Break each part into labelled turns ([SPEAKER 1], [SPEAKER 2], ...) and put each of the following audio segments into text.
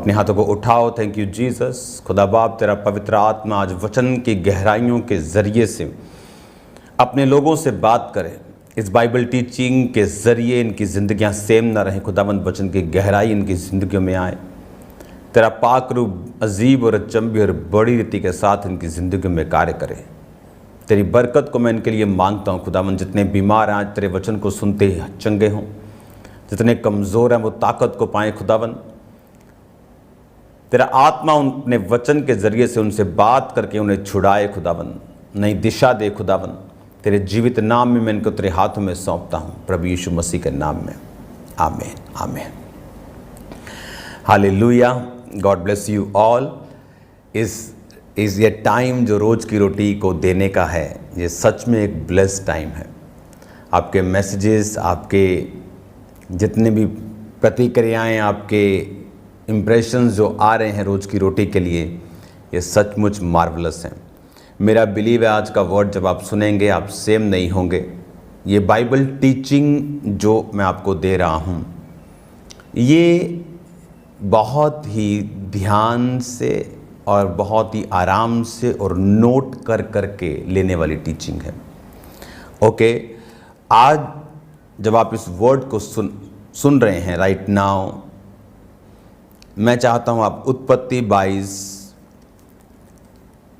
[SPEAKER 1] अपने हाथों को उठाओ। Thank you Jesus. खुदा बाप, तेरा पवित्र आत्मा आज वचन की गहराइयों के ज़रिए से अपने लोगों से बात करे। इस बाइबल टीचिंग के ज़रिए इनकी ज़िंदगियां सेम ना रहें। खुदावंद वचन की गहराई इनकी ज़िंदगियों में आए। तेरा पाक रूप अजीब और अचंभी और बड़ी रीति के साथ इनकी ज़िंदगियों में कार्य करे। तेरी बरकत को मैं इनके लिए मांगता हूँ खुदावंद। जितने बीमार हैं आज तेरे वचन को सुनते ही चंगे हों, जितने कमज़ोर हैं वो ताकत को पाएँ खुदावंद। तेरा आत्मा अपने वचन के ज़रिए से उनसे बात करके उन्हें छुड़ाए खुदावंद, नई दिशा दे खुदावंद। तेरे जीवित नाम में मैं इनको तेरे हाथों में सौंपता हूँ, प्रभु यीशु मसीह के नाम में, आमीन आमीन। Hallelujah. God bless you all. इस ये टाइम जो रोज़ की रोटी को देने का है, ये सच में एक ब्लेस्ड टाइम है। आपके मैसेजेस, आपके जितने भी प्रतिक्रियाएं, आपके इम्प्रेशंस जो आ रहे हैं रोज़ की रोटी के लिए, ये सचमुच मार्वलस हैं। मेरा बिलीव है आज का वर्ड जब आप सुनेंगे आप सेम नहीं होंगे। ये बाइबल टीचिंग जो मैं आपको दे रहा हूँ, ये बहुत ही ध्यान से और बहुत ही आराम से और नोट कर करके लेने वाली टीचिंग है। ओके, आज जब आप इस वर्ड को सुन रहे हैं राइट नाउ, मैं चाहता हूँ आप उत्पत्ति 22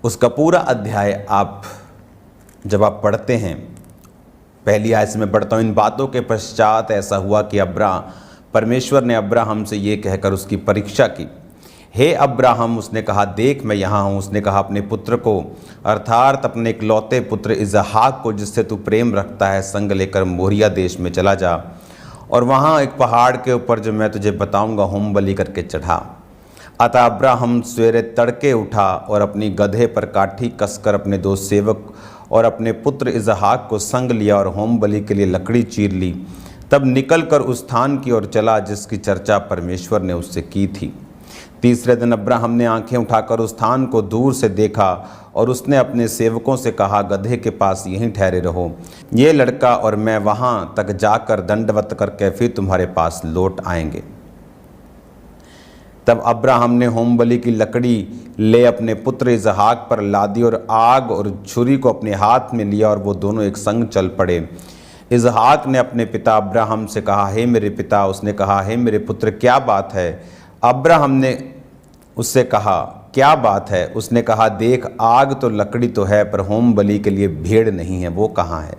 [SPEAKER 1] उसका पूरा अध्याय आप जब आप पढ़ते हैं, पहली आयत से मैं पढ़ता हूँ। इन बातों के पश्चात ऐसा हुआ कि परमेश्वर ने अब्राहम से ये कहकर उसकी परीक्षा की, हे अब्राहम। उसने कहा, देख मैं यहाँ हूँ। उसने कहा, अपने पुत्र को अर्थात अपने इकलौते पुत्र इसहाक को जिससे तू प्रेम रखता है संग लेकर मोरिया देश में चला जा और वहाँ एक पहाड़ के ऊपर जो मैं तुझे बताऊँगा होम बलि करके चढ़ा। अतः अब्राहम सवेरे तड़के उठा और अपनी गधे पर काठी कसकर अपने 2 सेवक और अपने पुत्र इसहाक को संग लिया और होम बलि के लिए लकड़ी चीर ली। तब निकलकर उस स्थान की ओर चला जिसकी चर्चा परमेश्वर ने उससे की थी। तीसरे दिन अब्राहम ने आंखें उठाकर उस स्थान को दूर से देखा और उसने अपने सेवकों से कहा, गधे के पास यहीं ठहरे रहो, ये लड़का और मैं वहाँ तक जाकर दंडवत करके फिर तुम्हारे पास लौट आएंगे। तब अब्राहम ने होम बलि की लकड़ी ले अपने पुत्र इसहाक पर लादी और आग और छुरी को अपने हाथ में लिया और वो दोनों एक संग चल पड़े। इसहाक ने अपने पिता अब्राहम से कहा, हे मेरे पिता। उसने कहा, हे मेरे पुत्र, क्या बात है? अब्राहम ने उससे कहा, क्या बात है? उसने कहा, देख आग तो लकड़ी तो है, पर होम बलि के लिए भेड़ नहीं है, वो कहाँ है?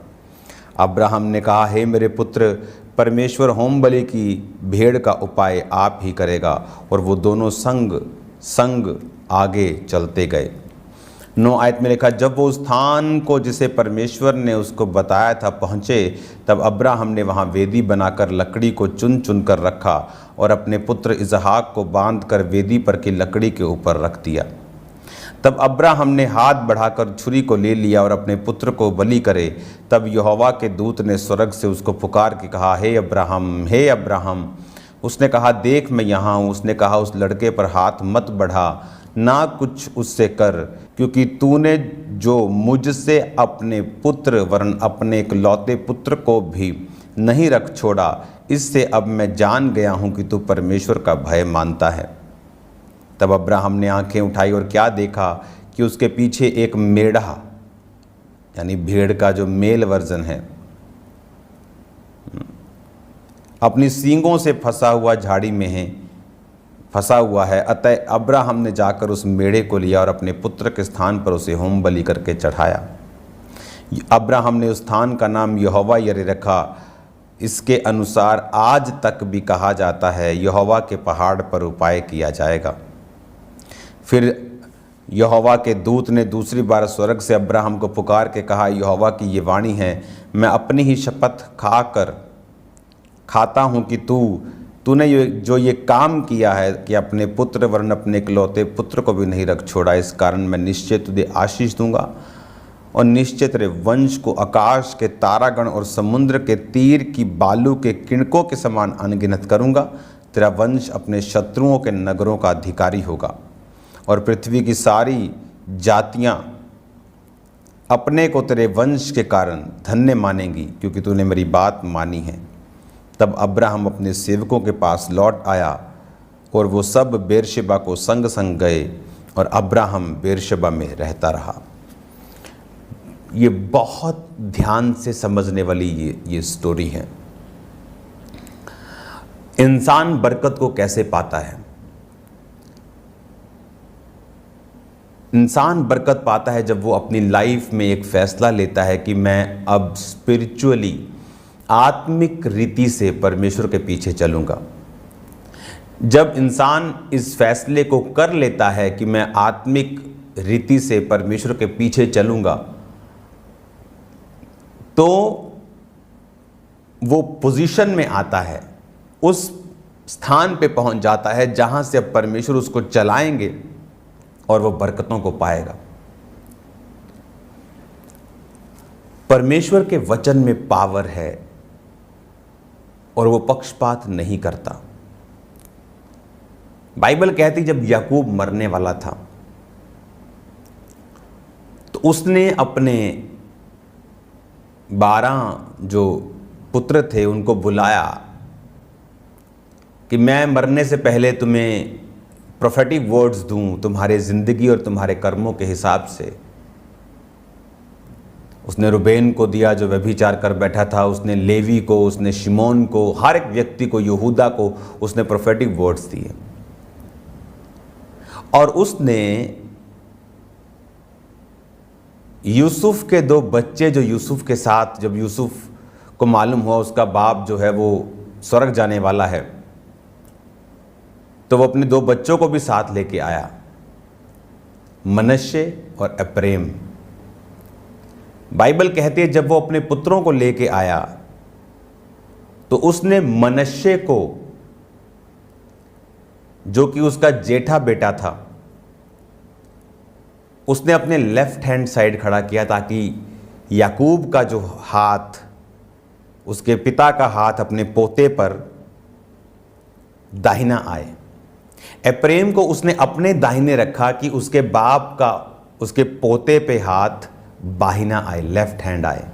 [SPEAKER 1] अब्राहम ने कहा, हे मेरे पुत्र, परमेश्वर होम बलि की भेड़ का उपाय आप ही करेगा। और वो दोनों संग संग आगे चलते गए। 9 आयत में लिखा, जब वो उस स्थान को जिसे परमेश्वर ने उसको बताया था पहुँचे, तब अब्राहम ने वहाँ वेदी बनाकर लकड़ी को चुन चुन कर रखा और अपने पुत्र इसहाक को बांधकर वेदी पर की लकड़ी के ऊपर रख दिया। तब अब्राहम ने हाथ बढ़ाकर छुरी को ले लिया और अपने पुत्र को बलि करे। तब यहोवा के दूत ने स्वर्ग से उसको पुकार के कहा, हे अब्राहम, हे अब्राहम। उसने कहा, देख मैं यहाँ हूँ। उसने कहा, उस लड़के पर हाथ मत बढ़ा, ना कुछ उससे कर, क्योंकि तूने जो मुझसे अपने पुत्र वरन अपने इकलौते पुत्र को भी नहीं रख छोड़ा, इससे अब मैं जान गया हूँ कि तू परमेश्वर का भय मानता है। तब अब्राहम ने आंखें उठाई और क्या देखा कि उसके पीछे एक मेढ़ा, यानी भेड़ का जो मेल वर्जन है, अपनी सींगों से फंसा हुआ है। अतः अब्राहम ने जाकर उस मेढ़े को लिया और अपने पुत्र के स्थान पर उसे होम बलि करके चढ़ाया। अब्राहम ने उस स्थान का नाम यहोवा यरे रखा। इसके अनुसार आज तक भी कहा जाता है, यहोवा के पहाड़ पर उपाय किया जाएगा। फिर यहोवा के दूत ने दूसरी बार स्वर्ग से अब्राहम को पुकार के कहा, यहोवा की ये वाणी है, मैं अपनी ही शपथ खाता हूँ कि तूने जो ये काम किया है कि अपने पुत्र वरन अपने इकलौते पुत्र को भी नहीं रख छोड़ा, इस कारण मैं निश्चय तुझे आशीष दूंगा और निश्चय तेरे वंश को आकाश के तारागण और समुद्र के तीर की बालू के किणकों के समान अनगिनत करूंगा। तेरा वंश अपने शत्रुओं के नगरों का अधिकारी होगा और पृथ्वी की सारी जातियां अपने को तेरे वंश के कारण धन्य मानेंगी, क्योंकि तूने मेरी बात मानी है। तब अब्राहम अपने सेवकों के पास लौट आया और वो सब बेरशेबा को संग संग गए और अब्राहम बेरशेबा में रहता रहा। ये बहुत ध्यान से समझने वाली ये स्टोरी है। इंसान बरकत को कैसे पाता है? इंसान बरकत पाता है जब वो अपनी लाइफ में एक फैसला लेता है कि मैं अब स्पिरिचुअली, आत्मिक रीति से परमेश्वर के पीछे चलूँगा। जब इंसान इस फैसले को कर लेता है कि मैं आत्मिक रीति से परमेश्वर के पीछे चलूँगा, तो वो पोजीशन में आता है, उस स्थान पे पहुंच जाता है जहां से अब परमेश्वर उसको चलाएंगे और वो बरकतों को पाएगा। परमेश्वर के वचन में पावर है और वो पक्षपात नहीं करता। बाइबल कहती जब याकूब मरने वाला था तो उसने अपने 12 जो पुत्र थे उनको बुलाया कि मैं मरने से पहले तुम्हें प्रोफेटिक वर्ड्स दूं तुम्हारे ज़िंदगी और तुम्हारे कर्मों के हिसाब से। उसने रुबेन को दिया जो व्यभिचार कर बैठा था, उसने लेवी को, उसने शिमोन को, हर एक व्यक्ति को, यहूदा को उसने प्रोफेटिक वर्ड्स दिए। और उसने यूसुफ के 2 बच्चे जो यूसुफ के साथ, जब यूसुफ को मालूम हुआ उसका बाप जो है वो स्वर्ग जाने वाला है, तो वो अपने 2 बच्चों को भी साथ लेके आया, मनश्शे और एप्रैम। बाइबल कहती है जब वो अपने पुत्रों को लेके आया तो उसने मनश्शे को, जो कि उसका जेठा बेटा था, उसने अपने लेफ्ट हैंड साइड खड़ा किया ताकि याकूब का जो हाथ, उसके पिता का हाथ अपने पोते पर दाहिना आए। एप्रैम को उसने अपने दाहिने रखा कि उसके बाप का, उसके पोते पे हाथ बाहिना आए, लेफ्ट हैंड आए।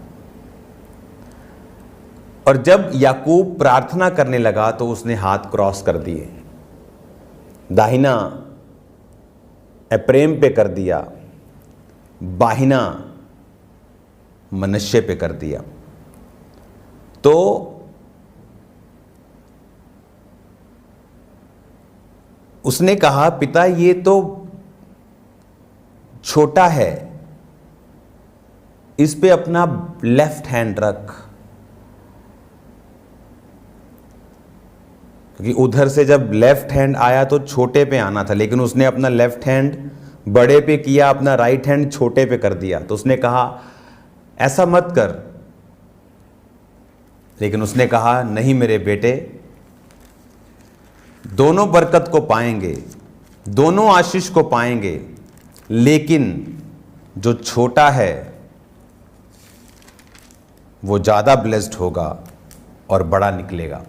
[SPEAKER 1] और जब याकूब प्रार्थना करने लगा तो उसने हाथ क्रॉस कर दिए, दाहिना एप्रैम पे कर दिया, बाहिना मनश्शे पे कर दिया। तो उसने कहा पिता ये तो छोटा है, इस पे अपना लेफ्ट हैंड रख, क्योंकि उधर से जब लेफ्ट हैंड आया तो छोटे पे आना था, लेकिन उसने अपना लेफ्ट हैंड बड़े पे किया, अपना राइट हैंड छोटे पे कर दिया। तो उसने कहा ऐसा मत कर, लेकिन उसने कहा नहीं मेरे बेटे, दोनों बरकत को पाएंगे, दोनों आशीष को पाएंगे, लेकिन जो छोटा है वो ज़्यादा ब्लेस्ड होगा और बड़ा निकलेगा।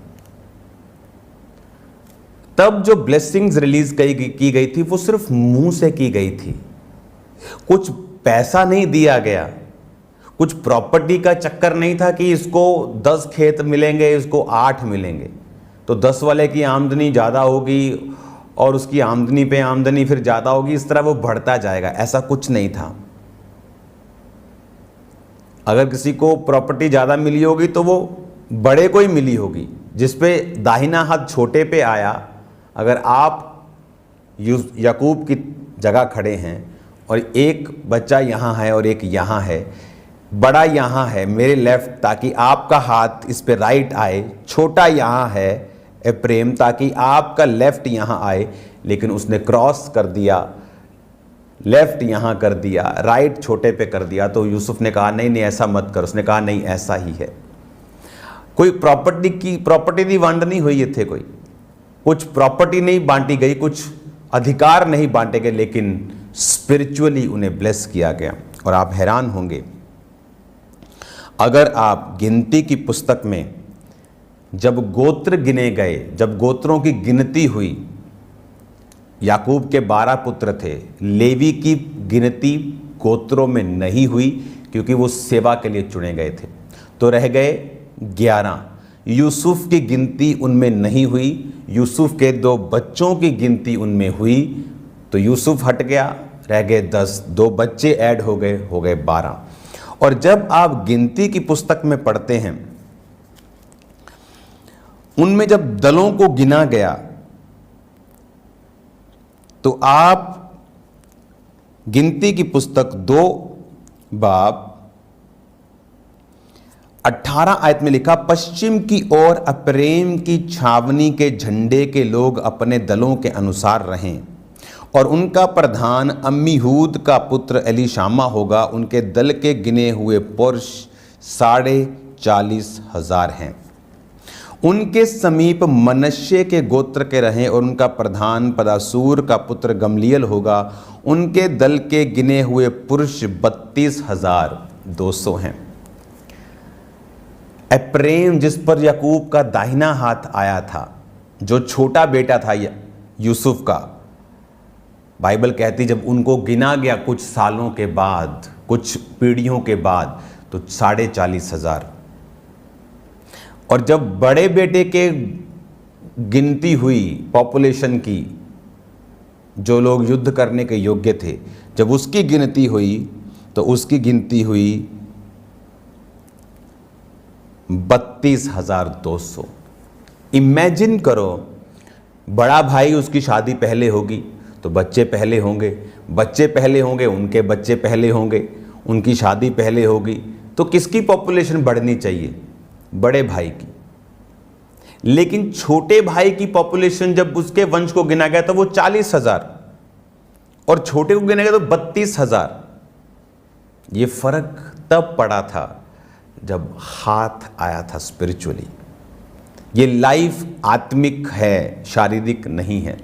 [SPEAKER 1] तब जो ब्लेसिंग्स रिलीज की गई थी वो सिर्फ मुंह से की गई थी, कुछ पैसा नहीं दिया गया, कुछ प्रॉपर्टी का चक्कर नहीं था कि इसको 10 खेत मिलेंगे, इसको 8 मिलेंगे, तो 10 वाले की आमदनी ज़्यादा होगी और उसकी आमदनी पे आमदनी फिर ज़्यादा होगी, इस तरह वो बढ़ता जाएगा। ऐसा कुछ नहीं था। अगर किसी को प्रॉपर्टी ज़्यादा मिली होगी तो वो बड़े को ही मिली होगी, जिस पे दाहिना हाथ छोटे पे आया। अगर आप याकूब की जगह खड़े हैं और एक बच्चा यहाँ है और एक यहाँ है, बड़ा यहाँ है मेरे लेफ्ट ताकि आपका हाथ इस पे राइट आए, छोटा यहाँ है एप्रैम ताकि आपका लेफ्ट यहाँ आए, लेकिन उसने क्रॉस कर दिया, लेफ्ट यहाँ कर दिया, राइट छोटे पे कर दिया। तो यूसुफ ने कहा नहीं नहीं ऐसा मत कर। उसने कहा नहीं ऐसा ही है। कोई प्रॉपर्टी नहीं बांटनी हुई थे, कोई कुछ प्रॉपर्टी नहीं बांटी गई, कुछ अधिकार नहीं बांटे गए, लेकिन स्पिरिचुअली उन्हें ब्लेस किया गया। और आप हैरान होंगे, अगर आप गिनती की पुस्तक में जब गोत्र गिने गए, जब गोत्रों की गिनती हुई, याकूब के 12 पुत्र थे, लेवी की गिनती गोत्रों में नहीं हुई क्योंकि वो सेवा के लिए चुने गए थे, तो रह गए 11। यूसुफ की गिनती उनमें नहीं हुई, यूसुफ के 2 बच्चों की गिनती उनमें हुई, तो यूसुफ हट गया, रह गए 10, 2 बच्चे ऐड हो गए 12। और जब आप गिनती की पुस्तक में पढ़ते हैं, उनमें जब दलों को गिना गया तो आप गिनती की पुस्तक 2 बाब 18 आयत में लिखा, पश्चिम की ओर अप्रेम की छावनी के झंडे के लोग अपने दलों के अनुसार रहें, और उनका प्रधान अम्मीहूद का पुत्र एलीशामा होगा। उनके दल के गिने हुए पुरुष 40,500 हैं। उनके समीप मनश्शे के गोत्र के रहें, और उनका प्रधान पदासूर का पुत्र गमलीएल होगा। उनके दल के गिने हुए पुरुष 32,200 हैं। एप्रेम, जिस पर याकूब का दाहिना हाथ आया था, जो छोटा बेटा था यूसुफ का, बाइबल कहती जब उनको गिना गया कुछ सालों के बाद, कुछ पीढ़ियों के बाद, तो 40,500। और जब बड़े बेटे के गिनती हुई पॉपुलेशन की, जो लोग युद्ध करने के योग्य थे, जब उसकी गिनती हुई तो उसकी गिनती हुई 32,200। इमेजिन करो, बड़ा भाई, उसकी शादी पहले होगी तो बच्चे पहले होंगे, बच्चे पहले होंगे, उनके बच्चे पहले होंगे, उनकी शादी पहले होगी, तो किसकी पॉपुलेशन बढ़नी चाहिए? बड़े भाई की। लेकिन छोटे भाई की पॉपुलेशन जब उसके वंश को गिना गया तो वो 40,000, और छोटे को गिना गया तो 32,000। ये फर्क तब पड़ा था जब हाथ आया था स्पिरिचुअली। ये लाइफ आत्मिक है, शारीरिक नहीं है।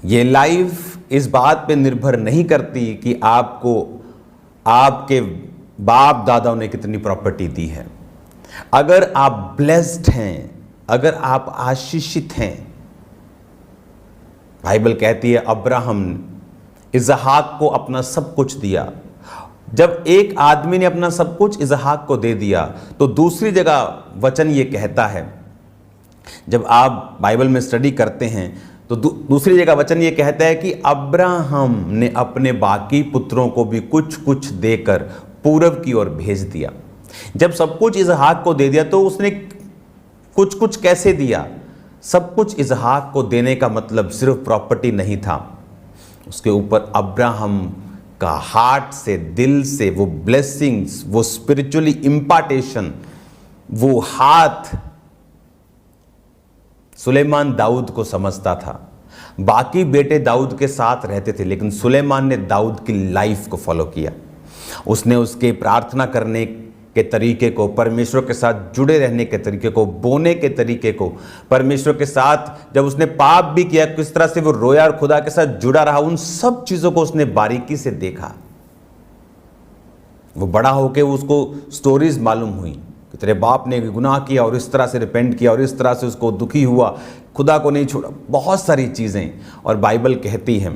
[SPEAKER 1] ये लाइफ इस बात पे निर्भर नहीं करती कि आपको आपके बाप दादाओं ने कितनी प्रॉपर्टी दी है। अगर आप ब्लेस्ड हैं, अगर आप आशीषित हैं, बाइबल कहती है अब्राहम इसहाक को अपना सब कुछ दिया। जब एक आदमी ने अपना सब कुछ इसहाक को दे दिया, तो दूसरी जगह वचन ये कहता है, जब आप बाइबल में स्टडी करते हैं तो दूसरी जगह वचन ये कहता है कि अब्राहम ने अपने बाकी पुत्रों को भी कुछ कुछ देकर पूरब की ओर भेज दिया। जब सब कुछ इसहाक को दे दिया तो उसने कुछ कुछ कैसे दिया? सब कुछ इसहाक को देने का मतलब सिर्फ प्रॉपर्टी नहीं था, उसके ऊपर अब्राहम का हार्ट से, दिल से वो ब्लेसिंग्स, वो स्पिरिचुअली इम्पार्टेशन, वो हाथ सुलेमान दाऊद को समझता था। बाकी बेटे दाऊद के साथ रहते थे, लेकिन सुलेमान ने दाऊद की लाइफ को फॉलो किया। उसने उसके प्रार्थना करने के तरीके को, परमेश्वर के साथ जुड़े रहने के तरीके को, बोने के तरीके को, परमेश्वर के साथ जब उसने पाप भी किया किस तरह से वो रोया और खुदा के साथ जुड़ा रहा, उन सब चीज़ों को उसने बारीकी से देखा। वो बड़ा होके उसको स्टोरीज मालूम हुई कि तेरे बाप ने गुनाह किया और इस तरह से रिपेंट किया और इस तरह से उसको दुखी हुआ, खुदा को नहीं छोड़ा, बहुत सारी चीज़ें। और बाइबल कहती है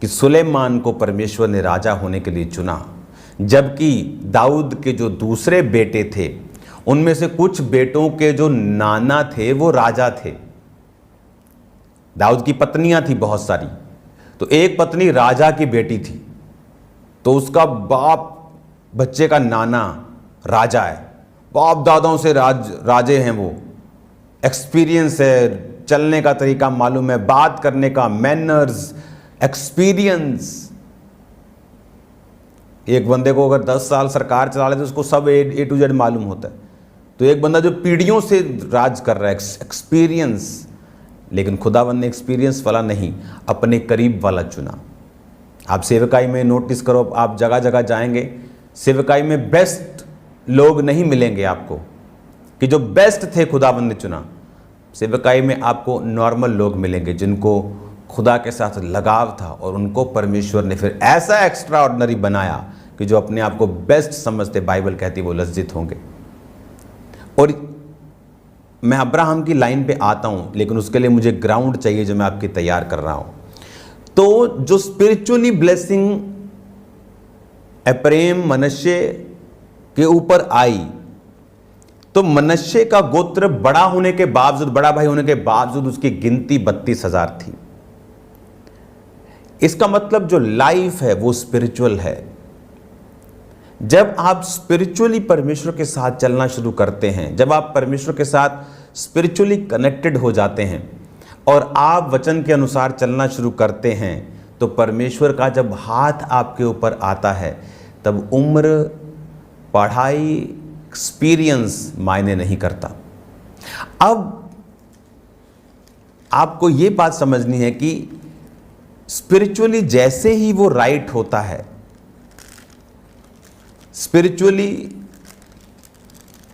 [SPEAKER 1] कि सुलेमान को परमेश्वर ने राजा होने के लिए चुना, जबकि दाऊद के जो दूसरे बेटे थे उनमें से कुछ बेटों के जो नाना थे वो राजा थे। दाऊद की पत्नियां थी बहुत सारी, तो एक पत्नी राजा की बेटी थी, तो उसका बाप बच्चे का नाना राजा है, बाप दादाओं से राजे हैं, वो एक्सपीरियंस है, चलने का तरीका मालूम है, बात करने का मैनर्स, एक्सपीरियंस। एक बंदे को अगर 10 साल सरकार चला ले तो उसको सब A to Z मालूम होता है। तो एक बंदा जो पीढ़ियों से राज कर रहा है, एक्सपीरियंस। लेकिन खुदावंद ने एक्सपीरियंस वाला नहीं, अपने करीब वाला चुना। आप सेवकाई में नोटिस करो, आप जगह जगह जाएंगे, सेवकाई में बेस्ट लोग नहीं मिलेंगे आपको कि जो बेस्ट थे खुदावंद ने चुना। सेवकाई में आपको नॉर्मल लोग मिलेंगे जिनको खुदा के साथ लगाव था, और उनको परमेश्वर ने फिर ऐसा एक्स्ट्रा ऑर्डिनरी बनाया कि जो अपने आप को बेस्ट समझते, बाइबल कहती वो लज्जित होंगे। और मैं अब्राहम की लाइन पे आता हूँ, लेकिन उसके लिए मुझे ग्राउंड चाहिए जो मैं आपकी तैयार कर रहा हूँ। तो जो स्पिरिचुअली ब्लेसिंग एप्रेम, मनश्शे के ऊपर आई, तो मनश्शे का गोत्र बड़ा होने के बावजूद, बड़ा भाई होने के बावजूद उसकी गिनती 32,000 थी। इसका मतलब जो लाइफ है वो स्पिरिचुअल है। जब आप स्पिरिचुअली परमेश्वर के साथ चलना शुरू करते हैं, जब आप परमेश्वर के साथ स्पिरिचुअली कनेक्टेड हो जाते हैं और आप वचन के अनुसार चलना शुरू करते हैं, तो परमेश्वर का जब हाथ आपके ऊपर आता है, तब उम्र, पढ़ाई, एक्सपीरियंस मायने नहीं करता। अब आपको ये बात समझनी है कि स्पिरिचुअली जैसे ही वो राइट होता है, स्पिरिचुअली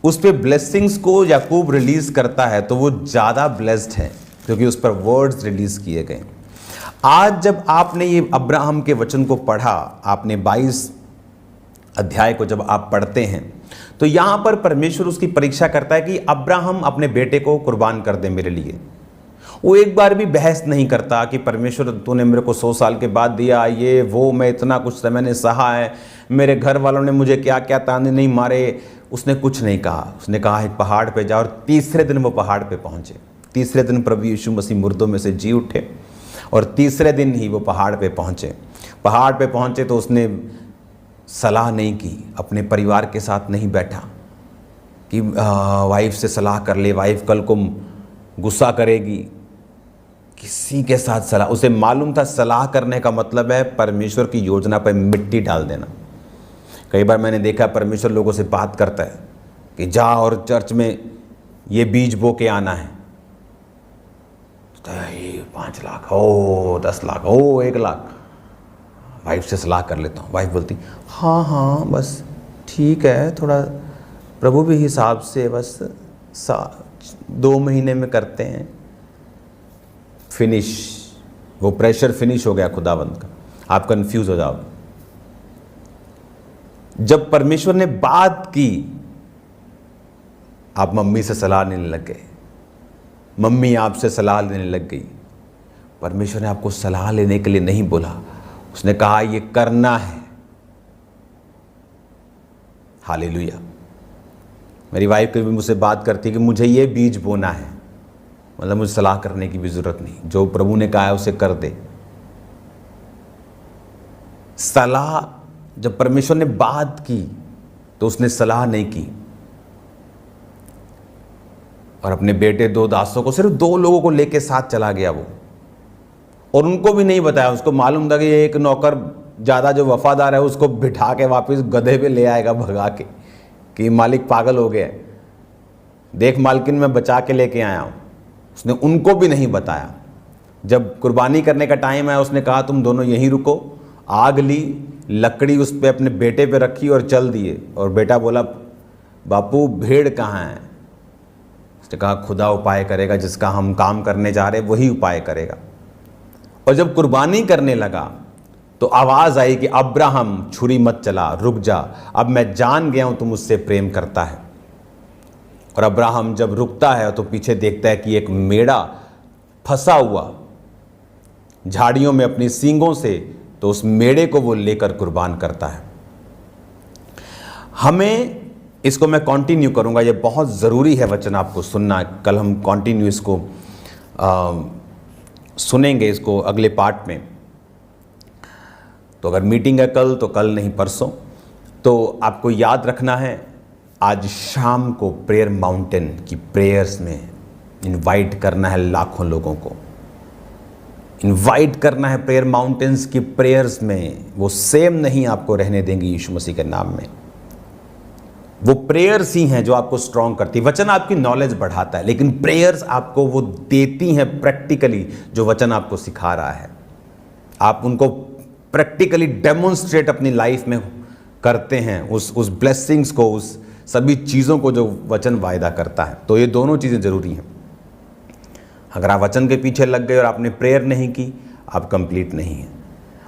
[SPEAKER 1] उस पे ब्लेसिंग्स को याकूब रिलीज करता है, तो वो ज़्यादा ब्लेस्ड है क्योंकि उस पर वर्ड्स रिलीज किए गए। आज जब आपने ये अब्राहम के वचन को पढ़ा, आपने 22 अध्याय को जब आप पढ़ते हैं, तो यहाँ पर परमेश्वर उसकी परीक्षा करता है कि अब्राहम अपने बेटे को कुर्बान कर दे मेरे लिए। वो एक बार भी बहस नहीं करता कि परमेश्वर तूने मेरे को 100 साल के बाद दिया, ये वो, मैं इतना कुछ समय ने सहा है, मेरे घर वालों ने मुझे क्या क्या ताने नहीं मारे। उसने कुछ नहीं कहा। उसने कहा एक पहाड़ पे जाओ, और तीसरे दिन वो पहाड़ पे पहुँचे। तीसरे दिन प्रभु यीशु मसीह मुर्दों में से जी उठे और तीसरे दिन ही वो पहाड़ पे पहुँचे। पहाड़ पे पहुँचे तो उसने सलाह नहीं की, अपने परिवार के साथ नहीं बैठा कि वाइफ से सलाह कर ले, वाइफ कल को गुस्सा करेगी। किसी के साथ सलाह, उसे मालूम था सलाह करने का मतलब है परमेश्वर की योजना पर मिट्टी डाल देना। कई बार मैंने देखा परमेश्वर लोगों से बात करता है कि जा और चर्च में ये बीज बो के आना है। तो 5 लाख हो, 10 लाख हो, 1 लाख। वाइफ से सलाह कर लेता हूँ। वाइफ बोलती हाँ हाँ बस ठीक है, थोड़ा प्रभु भी हिसाब से बस 2 महीने में करते हैं। फिनिश, वो प्रेशर फिनिश हो गया खुदावंद का। आप कंफ्यूज हो जाओगे। जब परमेश्वर ने बात की, आप मम्मी से सलाह लेने लग गए, मम्मी आपसे सलाह लेने लग गई। परमेश्वर ने आपको सलाह लेने के लिए नहीं बोला, उसने कहा ये करना है। हालेलुया। मेरी वाइफ कभी मुझसे बात करती है कि मुझे ये बीज बोना है, मतलब मुझे सलाह करने की भी जरूरत नहीं, जो प्रभु ने कहा है उसे कर दे। सलाह, जब परमेश्वर ने बात की तो उसने सलाह नहीं की। और अपने बेटे 2 दासों को, सिर्फ 2 लोगों को लेके साथ चला गया वो, और उनको भी नहीं बताया। उसको मालूम था कि एक नौकर ज़्यादा जो वफादार है उसको बिठा के वापस गधे पे ले आएगा भगा के, कि मालिक पागल हो गया, देख मालकिन मैं बचा के लेके आया हूँ। उसने उनको भी नहीं बताया। जब कुर्बानी करने का टाइम आया, उसने कहा तुम दोनों यहीं रुको। आग ली, लकड़ी उस पर अपने बेटे पे रखी और चल दिए। और बेटा बोला बापू भेड़ कहाँ है? उसने कहा खुदा उपाय करेगा, जिसका हम काम करने जा रहे वही उपाय करेगा। और जब कुर्बानी करने लगा तो आवाज़ आई कि अब्राहम छुरी मत चला, रुक जा, अब मैं जान गया हूँ तू मुझसे प्रेम करता है। और अब्राहम जब रुकता है तो पीछे देखता है कि एक मेढ़ा फंसा हुआ झाड़ियों में अपनी सींगों से, तो उस मेढ़े को वो लेकर कुर्बान करता है। हमें इसको मैं कंटिन्यू करूंगा, ये बहुत ज़रूरी है वचन आपको सुनना। कल हम कंटिन्यू इसको सुनेंगे, इसको अगले पार्ट में। तो अगर मीटिंग है कल तो कल नहीं परसों। तो आपको याद रखना है, आज शाम को प्रेयर माउंटेन की प्रेयर्स में इनवाइट करना है लाखों लोगों को। इनवाइट करना है प्रेयर माउंटेन्स की प्रेयर्स में। वो सेम नहीं आपको रहने देंगे यीशु मसीह के नाम में। वो प्रेयर्स ही हैं जो आपको स्ट्रॉन्ग करती है। वचन आपकी नॉलेज बढ़ाता है, लेकिन प्रेयर्स आपको वो देती हैं प्रैक्टिकली, जो वचन आपको सिखा रहा है। आप उनको प्रैक्टिकली डेमोन्स्ट्रेट अपनी लाइफ में करते हैं, उस ब्लेसिंग्स को, उस सभी चीज़ों को जो वचन वायदा करता है। तो ये दोनों चीज़ें ज़रूरी हैं। अगर आप वचन के पीछे लग गए और आपने प्रेयर नहीं की, आप कंप्लीट नहीं हैं।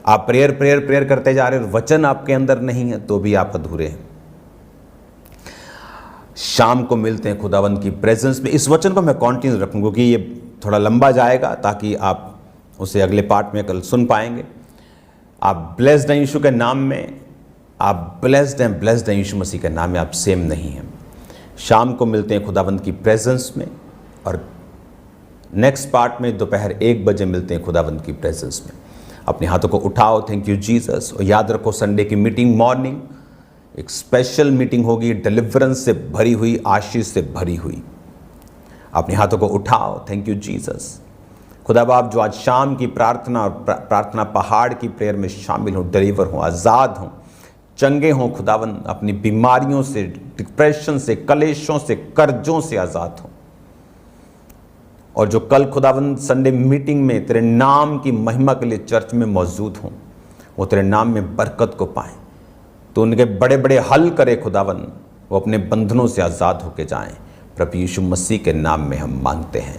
[SPEAKER 1] आप प्रेयर प्रेयर प्रेयर करते जा रहे हो, वचन आपके अंदर नहीं है, तो भी आप अधूरे हैं। शाम को मिलते हैं खुदावंद की प्रेजेंस में। इस वचन को मैं कंटिन्यू रखूंगा क्योंकि ये थोड़ा लंबा जाएगा, ताकि आप उसे अगले पार्ट में कल सुन पाएंगे। आप ब्लेस्ड हैं यीशु के नाम में। आप ब्लेस्ड हैं यीशु मसीह के नाम में, आप सेम नहीं हैं। शाम को मिलते हैं खुदावंद की प्रेजेंस में, और नेक्स्ट पार्ट में दोपहर 1 बजे मिलते हैं खुदावंद की प्रेजेंस में। अपने हाथों को उठाओ, थैंक यू जीसस। और याद रखो, संडे की मीटिंग मॉर्निंग एक स्पेशल मीटिंग होगी, डिलीवरेंस से भरी हुई, आशीष से भरी हुई। अपने हाथों को उठाओ, थैंक यू जीसस। खुदा बाप, जो आज शाम की प्रार्थना और प्रार्थना पहाड़ की प्रेयर में शामिल हों, डिलीवर हों, आज़ाद हों, चंगे हों खुदावन, अपनी बीमारियों से, डिप्रेशन से, कलेशों से, कर्जों से आज़ाद हों। और जो कल खुदावन संडे मीटिंग में तेरे नाम की महिमा के लिए चर्च में मौजूद हों, वो तेरे नाम में बरकत को पाएं। तो उनके बड़े बड़े हल करे खुदावन, वो अपने बंधनों से आज़ाद होके जाएं। प्रभु यीशु मसीह के नाम में हम मांगते हैं,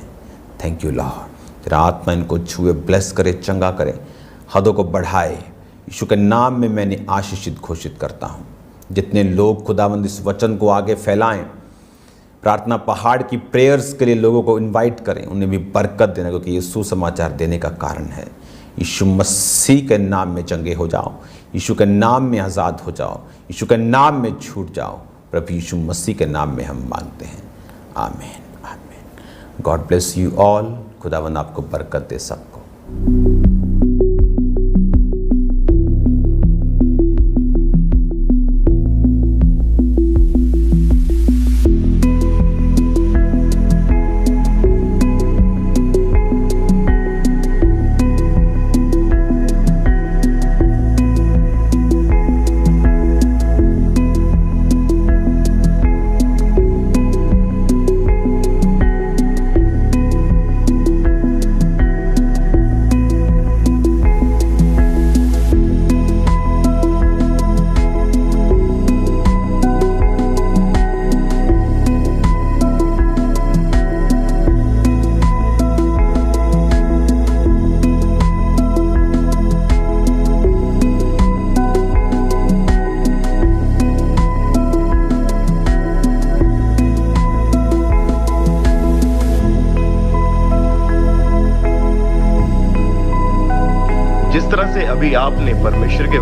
[SPEAKER 1] थैंक यू लॉर्ड। तेरा आत्मा इनको छुए, ब्लेस करे, चंगा करे, हदों को बढ़ाए। यीशु के नाम में मैंने आशीषित घोषित करता हूँ। जितने लोग खुदावंद इस वचन को आगे फैलाएं, प्रार्थना पहाड़ की प्रेयर्स के लिए लोगों को इनवाइट करें, उन्हें भी बरकत देना, क्योंकि ये सुसमाचार देने का कारण है। यीशु मसीह के नाम में चंगे हो जाओ, यीशु के नाम में आज़ाद हो जाओ, यीशु के नाम में छूट जाओ। प्रभु यीशु मसीह के नाम में हम मांगते हैं, आमीन आमीन। God bless you all. खुदावंद आपको बरकत दे सबको।
[SPEAKER 2] जिस तरह से अभी आपने परमेश्वर के